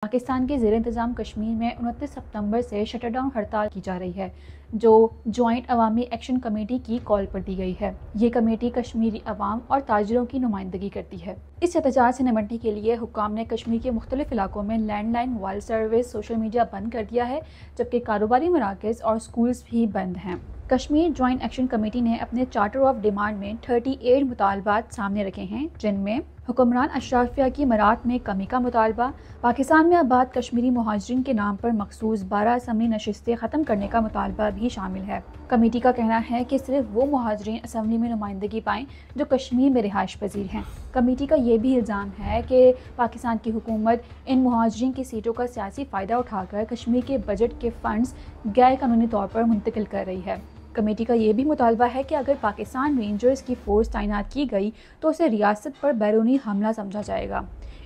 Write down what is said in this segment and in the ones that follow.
پاکستان کے زیر انتظام کشمیر میں 29 ستمبر سے شٹر ڈاؤن ہڑتال کی جا رہی ہے جو جوائنٹ عوامی ایکشن کمیٹی کی کال پر دی گئی ہے۔ یہ کمیٹی کشمیری عوام اور تاجروں کی نمائندگی کرتی ہے۔ اس احتجاج سے نمٹنے کے لیے حکام نے کشمیر کے مختلف علاقوں میں land line mobile service, social media بند کر دیا ہے، جبکہ کاروباری مراکز اور سکولز بھی بند ہیں۔ کشمیر جوائنٹ ایکشن کمیٹی نے اپنے چارٹر آف ڈیمانڈ میں 38 مطالبات سامنے رکھے ہیں، جن میں حکمران اشرافیہ کی مراعات میں کمی کا مطالبہ، پاکستان میں آباد کشمیری مہاجرین کے نام پر مخصوص 12 اسمبلی نشستیں ختم کرنے کا مطالبہ بھی شامل ہے۔ کمیٹی کا کہنا ہے کہ صرف وہ مہاجرین اسمبلی میں نمائندگی پائیں جو کشمیر میں رہائش پذیر ہیں۔ کمیٹی کا یہ بھی الزام ہے کہ پاکستان کی حکومت ان مہاجرین کی سیٹوں کا سیاسی فائدہ اٹھا کر کشمیر کے بجٹ کے فنڈز غیر قانونی طور پر منتقل کر رہی ہے۔ کمیٹی کا یہ بھی مطالبہ ہے کہ اگر پاکستان رینجرز کی فورس تعینات کی گئی تو اسے ریاست پر بیرونی حملہ سمجھا جائے گا۔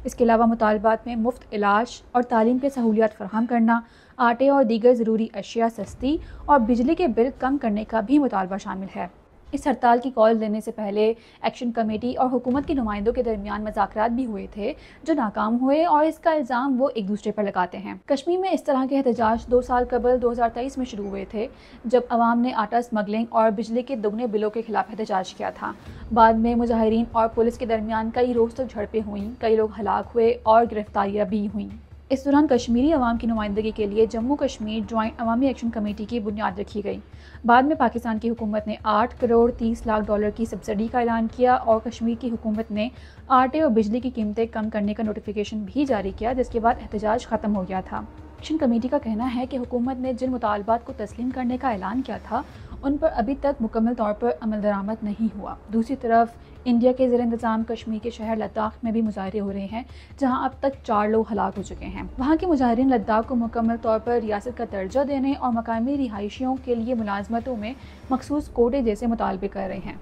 اس کے علاوہ مطالبات میں مفت علاج اور تعلیم کے سہولیات فراہم کرنا، آٹے اور دیگر ضروری اشیاء سستی اور بجلی کے بل کم کرنے کا بھی مطالبہ شامل ہے۔ اس ہڑتال کی کال دینے سے پہلے ایکشن کمیٹی اور حکومت کے نمائندوں کے درمیان مذاکرات بھی ہوئے تھے جو ناکام ہوئے، اور اس کا الزام وہ ایک دوسرے پر لگاتے ہیں۔ کشمیر میں اس طرح کے احتجاج 2 سال قبل 2023 میں شروع ہوئے تھے، جب عوام نے آٹا اسمگلنگ اور بجلی کے دگنے بلوں کے خلاف احتجاج کیا تھا۔ بعد میں مظاہرین اور پولیس کے درمیان کئی روز تک جھڑپیں ہوئیں، کئی لوگ ہلاک ہوئے اور گرفتاریاں بھی ہوئیں۔ اس دوران کشمیری عوام کی نمائندگی کے لیے جموں کشمیر جوائنٹ عوامی ایکشن کمیٹی کی بنیاد رکھی گئی۔ بعد میں پاکستان کی حکومت نے $8.30 کروڑ کی سبسڈی کا اعلان کیا اور کشمیر کی حکومت نے آٹے اور بجلی کی قیمتیں کم کرنے کا نوٹیفیکیشن بھی جاری کیا، جس کے بعد احتجاج ختم ہو گیا تھا۔ ایکشن کمیٹی کا کہنا ہے کہ حکومت نے جن مطالبات کو تسلیم کرنے کا اعلان کیا تھا ان پر ابھی تک مکمل طور پر عمل درآمد نہیں ہوا۔ دوسری طرف انڈیا کے زیر انتظام کشمیر کے شہر لداخ میں بھی مظاہرے ہو رہے ہیں، جہاں اب تک 4 لوگ ہلاک ہو چکے ہیں۔ وہاں کے مظاہرین لداخ کو مکمل طور پر ریاست کا درجہ دینے اور مقامی رہائشیوں کے لیے ملازمتوں میں مخصوص کوٹے جیسے مطالبے کر رہے ہیں۔